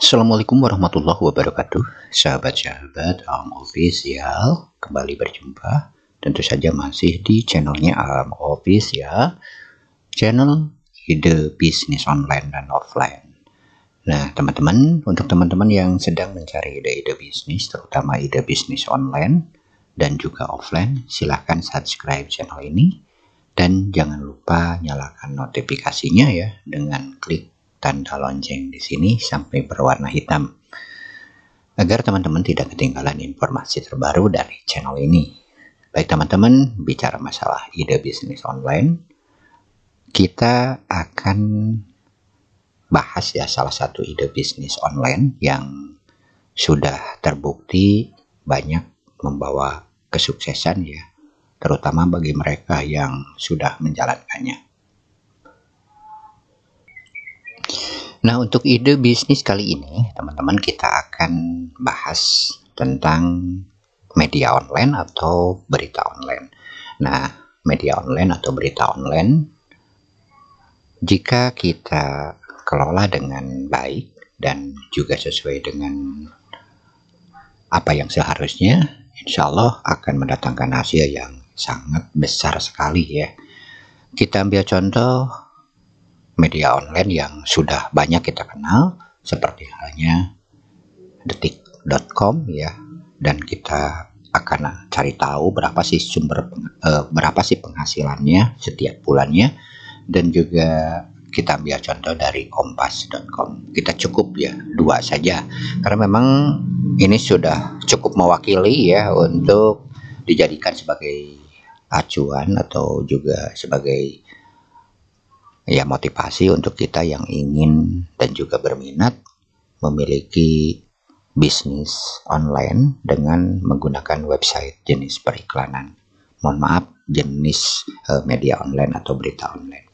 Assalamualaikum warahmatullahi wabarakatuh. Sahabat-sahabat Alam Official, kembali berjumpa. Tentu saja masih di channelnya Alam Official, channel ide bisnis online dan offline. Nah, teman-teman, untuk teman-teman yang sedang mencari ide-ide bisnis, terutama ide bisnis online dan juga offline, silahkan subscribe channel ini dan jangan lupa nyalakan notifikasinya ya dengan klik tanda lonceng di sini sampai berwarna hitam agar teman-teman tidak ketinggalan informasi terbaru dari channel ini. Baik teman-teman, bicara masalah ide bisnis online, kita akan bahas ya salah satu ide bisnis online yang sudah terbukti banyak membawa kesuksesan ya, terutama bagi mereka yang sudah menjalankannya. Nah, untuk ide bisnis kali ini, teman-teman, kita akan bahas tentang media online atau berita online. Nah, media online atau berita online, jika kita kelola dengan baik dan juga sesuai dengan apa yang seharusnya, insya Allah akan mendatangkan hasil yang sangat besar sekali ya. Kita ambil contoh media online yang sudah banyak kita kenal seperti halnya detik.com ya, dan kita akan cari tahu berapa sih penghasilannya setiap bulannya, dan juga kita ambil contoh dari kompas.com. Kita cukup ya dua saja karena memang ini sudah cukup mewakili ya untuk dijadikan sebagai acuan atau juga sebagai ya motivasi untuk kita yang ingin dan juga berminat memiliki bisnis online dengan menggunakan website jenis periklanan. Mohon maaf, jenis media online atau berita online.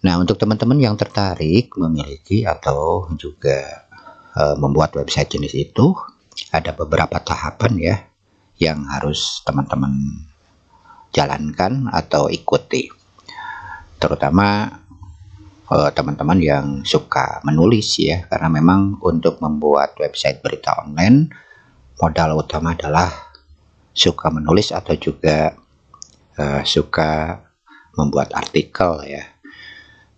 Nah, untuk teman-teman yang tertarik memiliki atau juga membuat website jenis itu, ada beberapa tahapan ya yang harus teman-teman jalankan atau ikuti. Terutama teman-teman yang suka menulis ya, karena memang untuk membuat website berita online modal utama adalah suka menulis atau juga suka membuat artikel ya.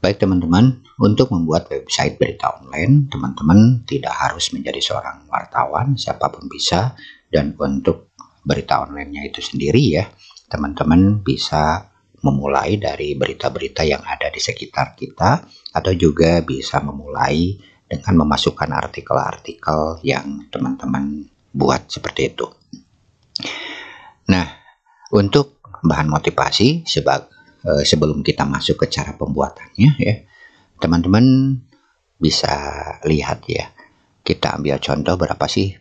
Baik teman-teman, untuk membuat website berita online, teman-teman tidak harus menjadi seorang wartawan, siapapun bisa. Dan untuk berita online-nya itu sendiri ya, teman-teman bisa memulai dari berita-berita yang ada di sekitar kita, atau juga bisa memulai dengan memasukkan artikel-artikel yang teman-teman buat seperti itu. Nah, untuk bahan motivasi sebelum kita masuk ke cara pembuatannya ya, teman-teman bisa lihat ya, kita ambil contoh berapa sih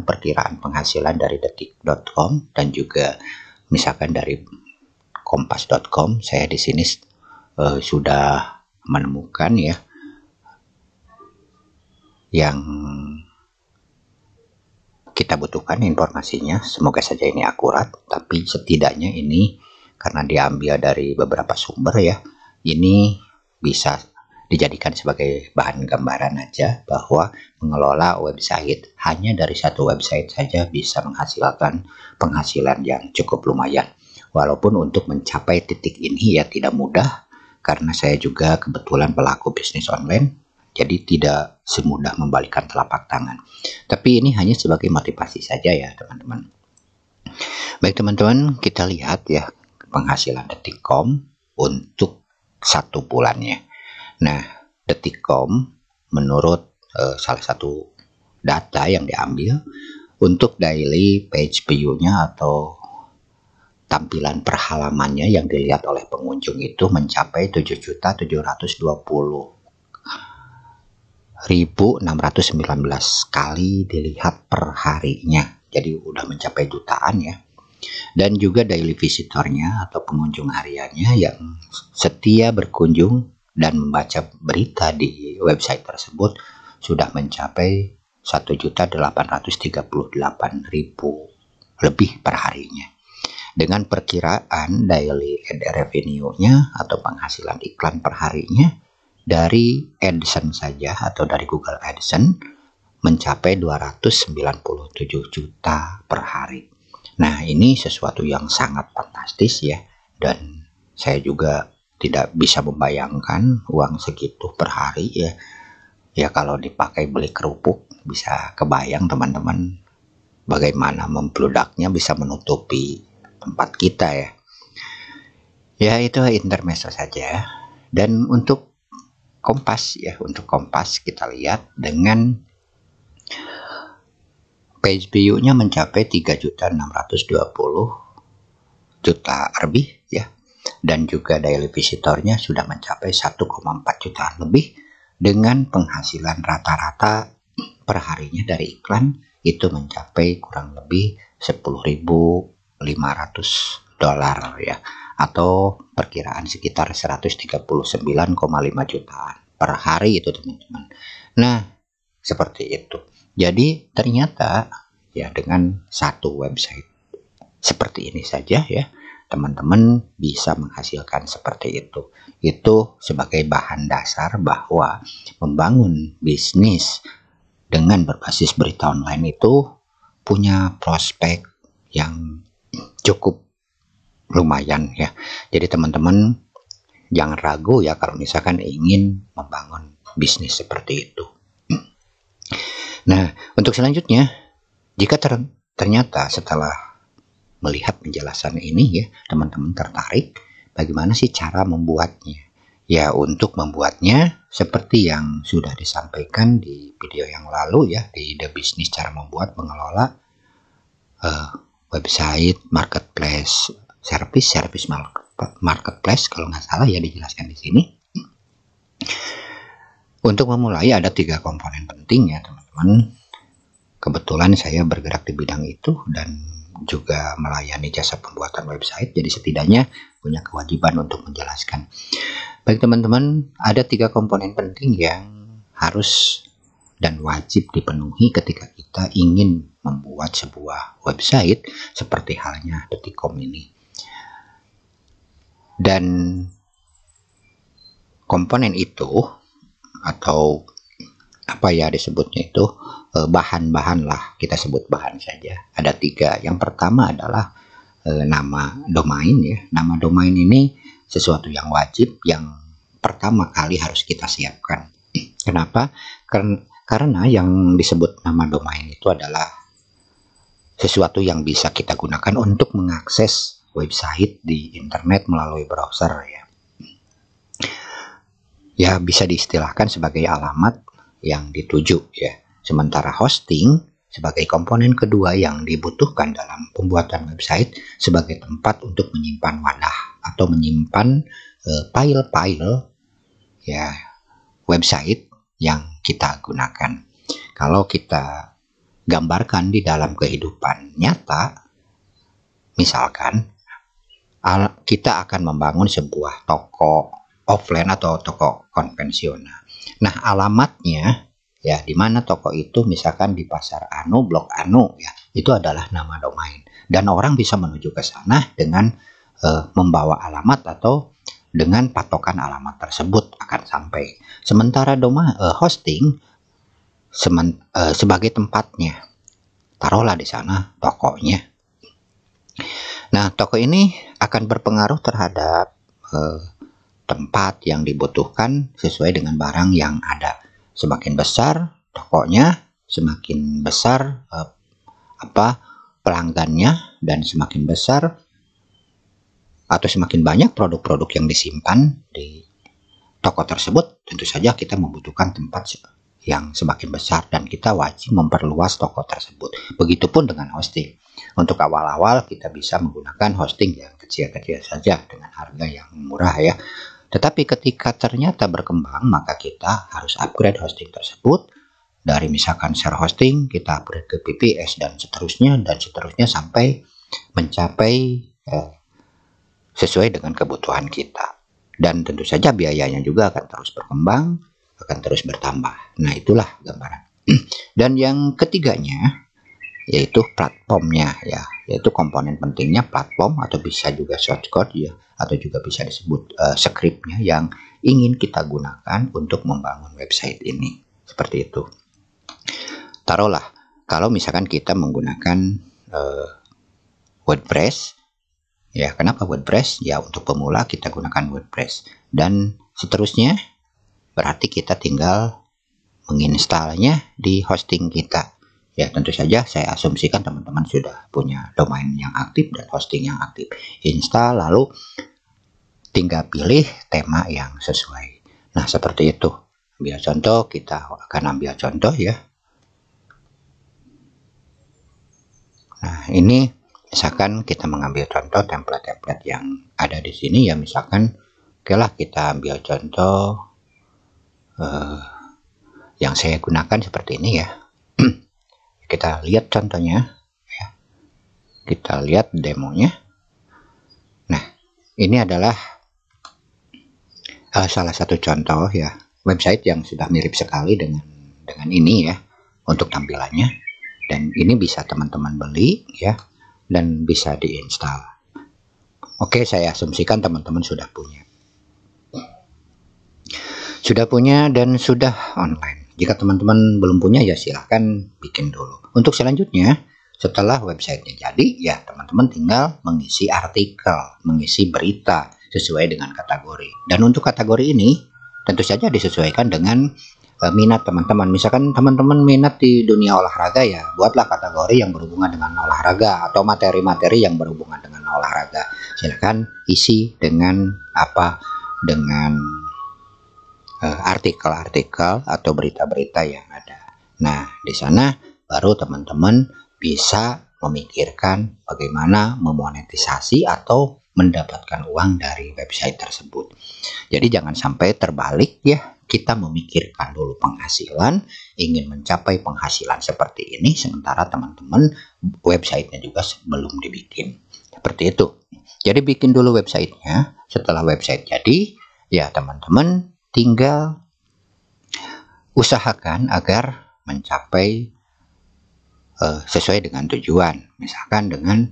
perkiraan penghasilan dari detik.com dan juga misalkan dari kompas.com. Saya di sini sudah menemukan ya yang kita butuhkan informasinya. Semoga saja ini akurat, tapi setidaknya ini karena diambil dari beberapa sumber ya, ini bisa dijadikan sebagai bahan gambaran aja bahwa mengelola website hanya dari satu website saja bisa menghasilkan penghasilan yang cukup lumayan. Walaupun untuk mencapai titik ini ya tidak mudah, karena saya juga kebetulan pelaku bisnis online, jadi tidak semudah membalikkan telapak tangan. Tapi ini hanya sebagai motivasi saja ya teman-teman. Baik teman-teman, kita lihat ya penghasilan detik.com untuk satu bulannya. Nah, detik.com menurut salah satu data yang diambil, untuk daily page view-nya atau tampilan per halamannya yang dilihat oleh pengunjung itu mencapai 7.720.619 kali dilihat per harinya. Jadi udah mencapai jutaan ya. Dan juga daily visitornya atau pengunjung hariannya yang setia berkunjung dan membaca berita di website tersebut sudah mencapai 1.838.000 lebih per harinya. Dengan perkiraan daily ad revenue-nya atau penghasilan iklan per harinya dari AdSense saja atau dari Google AdSense mencapai 297 juta per hari. Nah, ini sesuatu yang sangat fantastis ya, dan saya juga tidak bisa membayangkan uang segitu per hari ya. Ya kalau dipakai beli kerupuk bisa kebayang teman-teman bagaimana mempludaknya bisa menutupi tempat kita ya. Ya itu intermezzo saja. Dan untuk Kompas ya, untuk Kompas kita lihat dengan page view-nya mencapai 3.620.000 lebih ya, dan juga daily visitornya sudah mencapai 1,4 jutaan lebih, dengan penghasilan rata-rata per harinya dari iklan itu mencapai kurang lebih 10.500 dolar ya, atau perkiraan sekitar 139,5 jutaan per hari itu teman-teman. Nah seperti itu. Jadi ternyata ya dengan satu website seperti ini saja ya, teman-teman bisa menghasilkan seperti itu. Itu sebagai bahan dasar bahwa membangun bisnis dengan berbasis berita online itu punya prospek yang cukup lumayan ya. Jadi teman-teman jangan ragu ya kalau misalkan ingin membangun bisnis seperti itu. Nah, untuk selanjutnya, jika ternyata setelah melihat penjelasan ini ya, teman-teman tertarik bagaimana sih cara membuatnya? Ya, untuk membuatnya seperti yang sudah disampaikan di video yang lalu ya, di The Business, cara membuat mengelola website, marketplace, service marketplace kalau nggak salah ya dijelaskan di sini. Untuk memulai ada 3 komponen penting ya teman-teman. Kebetulan saya bergerak di bidang itu dan juga melayani jasa pembuatan website, jadi setidaknya punya kewajiban untuk menjelaskan. Baik teman-teman, ada 3 komponen penting yang harus dan wajib dipenuhi ketika kita ingin membuat sebuah website seperti halnya Detik.com ini. Dan komponen itu atau apa ya disebutnya itu, bahan-bahan lah, kita sebut bahan saja. Ada 3. Yang pertama adalah nama domain ya. Nama domain ini sesuatu yang wajib, yang pertama kali harus kita siapkan. Kenapa? Karena yang disebut nama domain itu adalah sesuatu yang bisa kita gunakan untuk mengakses website di internet melalui browser ya. Ya bisa diistilahkan sebagai alamat yang dituju ya. Sementara hosting sebagai komponen kedua yang dibutuhkan dalam pembuatan website sebagai tempat untuk menyimpan wadah atau menyimpan file-file ya website yang kita gunakan. Kalau kita gambarkan di dalam kehidupan nyata, misalkan kita akan membangun sebuah toko offline atau toko konvensional. Nah, alamatnya ya di mana toko itu, misalkan di Pasar Anu, Blok Anu ya, itu adalah nama domain. Dan orang bisa menuju ke sana dengan membawa alamat atau dengan patokan alamat tersebut akan sampai. Sementara hosting sebagai tempatnya. Taruhlah di sana tokonya. Nah, toko ini akan berpengaruh terhadap tempat yang dibutuhkan sesuai dengan barang yang ada. Semakin besar tokonya, semakin besar pelanggannya, dan semakin besar atau semakin banyak produk-produk yang disimpan di toko tersebut, tentu saja kita membutuhkan tempat yang semakin besar dan kita wajib memperluas toko tersebut. Begitupun dengan hosting. Untuk awal-awal kita bisa menggunakan hosting yang kecil-kecil saja dengan harga yang murah ya. Tetapi ketika ternyata berkembang, maka kita harus upgrade hosting tersebut. Dari misalkan share hosting, kita upgrade ke VPS dan seterusnya sampai mencapai sesuai dengan kebutuhan kita. Dan tentu saja biayanya juga akan terus berkembang, akan terus bertambah. Nah, itulah gambaran. Dan yang ketiganya yaitu platformnya ya, yaitu komponen pentingnya platform atau bisa juga source code ya, atau juga bisa disebut scriptnya yang ingin kita gunakan untuk membangun website ini. Seperti itu. Taruhlah kalau misalkan kita menggunakan WordPress, ya kenapa WordPress? Ya untuk pemula kita gunakan WordPress, dan seterusnya berarti kita tinggal menginstalnya di hosting kita. Ya tentu saja saya asumsikan teman-teman sudah punya domain yang aktif dan hosting yang aktif. Install, lalu tinggal pilih tema yang sesuai. Nah seperti itu. Ambil contoh, kita akan ambil contoh ya. Nah ini misalkan kita mengambil contoh template-template yang ada di sini ya, misalkan oke lah kita ambil contoh yang saya gunakan seperti ini ya. Kita lihat contohnya ya. Kita lihat demonya. Nah ini adalah salah satu contoh ya website yang sudah mirip sekali dengan ini ya untuk tampilannya, dan ini bisa teman-teman beli ya dan bisa diinstal. Oke, saya asumsikan teman-teman sudah punya dan sudah online. Jika teman-teman belum punya ya silahkan bikin dulu. Untuk selanjutnya, setelah websitenya jadi ya teman-teman tinggal mengisi artikel, mengisi berita sesuai dengan kategori. Dan untuk kategori ini tentu saja disesuaikan dengan minat teman-teman. Misalkan teman-teman minat di dunia olahraga ya buatlah kategori yang berhubungan dengan olahraga, atau materi-materi yang berhubungan dengan olahraga. Silahkan isi dengan apa, dengan artikel-artikel atau berita-berita yang ada. Nah, di sana baru teman-teman bisa memikirkan bagaimana memonetisasi atau mendapatkan uang dari website tersebut. Jadi jangan sampai terbalik ya, kita memikirkan dulu penghasilan, ingin mencapai penghasilan seperti ini, sementara teman-teman websitenya juga belum dibikin. Seperti itu. Jadi bikin dulu websitenya, setelah website jadi, ya teman-teman tinggal usahakan agar mencapai sesuai dengan tujuan. Misalkan dengan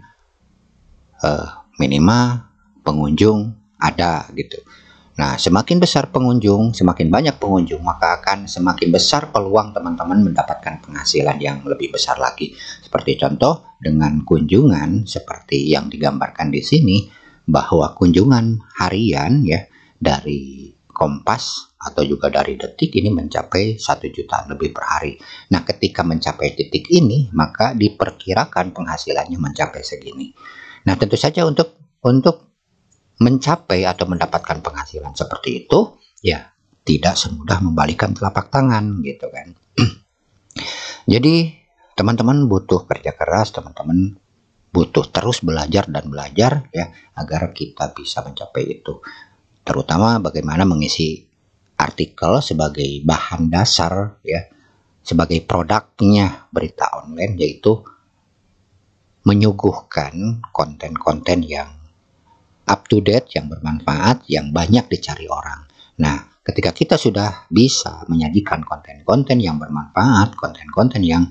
minimal pengunjung ada gitu. Nah, semakin besar pengunjung, semakin banyak pengunjung, maka akan semakin besar peluang teman-teman mendapatkan penghasilan yang lebih besar lagi. Seperti contoh dengan kunjungan seperti yang digambarkan di sini, bahwa kunjungan harian ya dari Kompas atau juga dari Detik ini mencapai 1 juta lebih per hari. Nah, ketika mencapai titik ini, maka diperkirakan penghasilannya mencapai segini. Nah, tentu saja untuk mencapai atau mendapatkan penghasilan seperti itu, ya tidak semudah membalikan telapak tangan gitu kan. Jadi teman-teman butuh kerja keras, teman-teman butuh terus belajar dan belajar ya agar kita bisa mencapai itu. Terutama bagaimana mengisi artikel sebagai bahan dasar ya, sebagai produknya berita online, yaitu menyuguhkan konten-konten yang up to date, yang bermanfaat, yang banyak dicari orang. Nah, ketika kita sudah bisa menyajikan konten-konten yang bermanfaat, konten-konten yang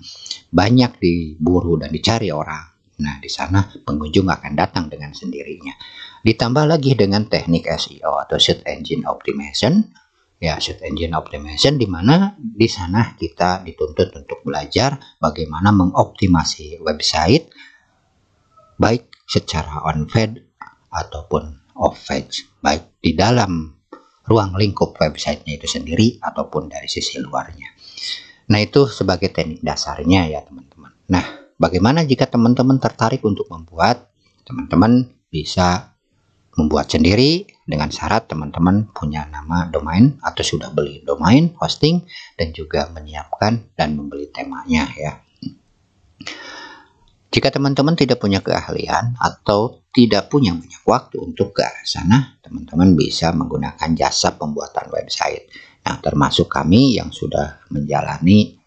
banyak diburu dan dicari orang, nah di sana pengunjung akan datang dengan sendirinya. Ditambah lagi dengan teknik SEO atau Search Engine Optimization, ya Search Engine Optimization, di mana di sana kita dituntut untuk belajar bagaimana mengoptimasi website baik secara on-page ataupun off-page, baik di dalam ruang lingkup websitenya itu sendiri ataupun dari sisi luarnya. Nah, itu sebagai teknik dasarnya ya teman-teman. Nah, bagaimana jika teman-teman tertarik untuk membuat? Teman-teman bisa membuat sendiri dengan syarat teman-teman punya nama domain atau sudah beli domain hosting dan juga menyiapkan dan membeli temanya ya. Jika teman-teman tidak punya keahlian atau tidak punya banyak waktu untuk ke arah sana, teman-teman bisa menggunakan jasa pembuatan website. Nah, termasuk kami yang sudah menjalani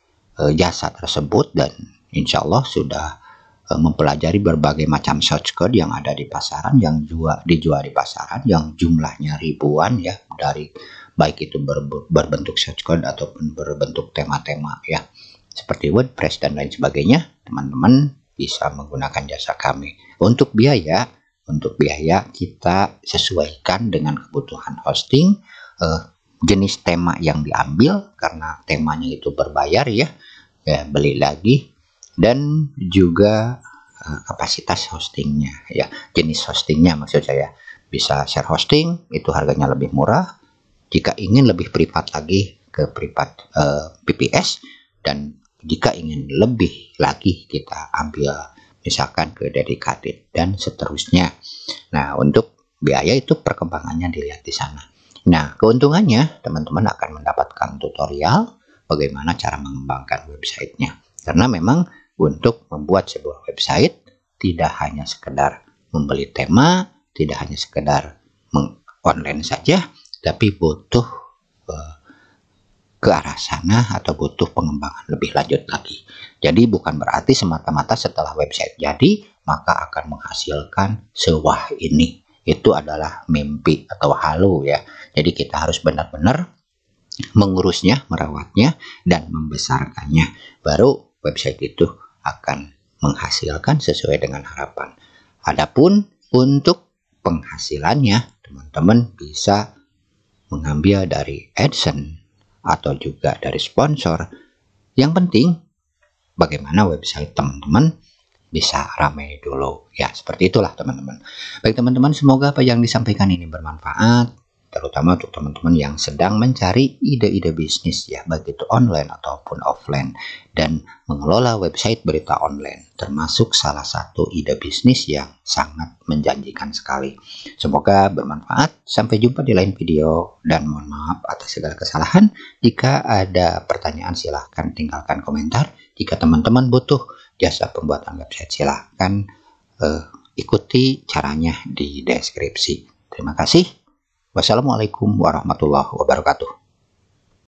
jasa tersebut dan insya Allah sudah mempelajari berbagai macam source code yang ada di pasaran, yang dijual di pasaran, yang jumlahnya ribuan ya, dari baik itu berbentuk source code ataupun berbentuk tema-tema ya, seperti WordPress dan lain sebagainya. Teman-teman bisa menggunakan jasa kami. Untuk biaya kita sesuaikan dengan kebutuhan hosting, jenis tema yang diambil, karena temanya itu berbayar ya beli lagi, dan juga kapasitas hostingnya ya, jenis hostingnya maksud saya. Bisa share hosting, itu harganya lebih murah. Jika ingin lebih privat lagi, ke privat PPS, dan jika ingin lebih lagi kita ambil misalkan ke dedicated dan seterusnya. Nah, untuk biaya itu perkembangannya dilihat di sana. Nah, keuntungannya teman-teman akan mendapatkan tutorial bagaimana cara mengembangkan websitenya. Karena memang untuk membuat sebuah website tidak hanya sekedar membeli tema, tidak hanya sekedar online saja, tapi butuh ke arah sana atau butuh pengembangan lebih lanjut lagi. Jadi bukan berarti semata-mata setelah website jadi maka akan menghasilkan sewah ini. Itu adalah mimpi atau halu ya. Jadi kita harus benar-benar mengurusnya, merawatnya, dan membesarkannya. Baru website itu akan menghasilkan sesuai dengan harapan. Adapun untuk penghasilannya, teman-teman bisa mengambil dari AdSense atau juga dari sponsor. Yang penting bagaimana website teman-teman bisa ramai dulu ya, seperti itulah teman-teman. Baik teman-teman, semoga apa yang disampaikan ini bermanfaat, terutama untuk teman-teman yang sedang mencari ide-ide bisnis ya, baik itu online ataupun offline, dan mengelola website berita online termasuk salah satu ide bisnis yang sangat menjanjikan sekali. Semoga bermanfaat. Sampai jumpa di lain video, dan mohon maaf atas segala kesalahan. Jika ada pertanyaan silahkan tinggalkan komentar. Jika teman-teman butuh jasa pembuatan website silahkan ikuti caranya di deskripsi. Terima kasih. Wassalamualaikum warahmatullahi wabarakatuh.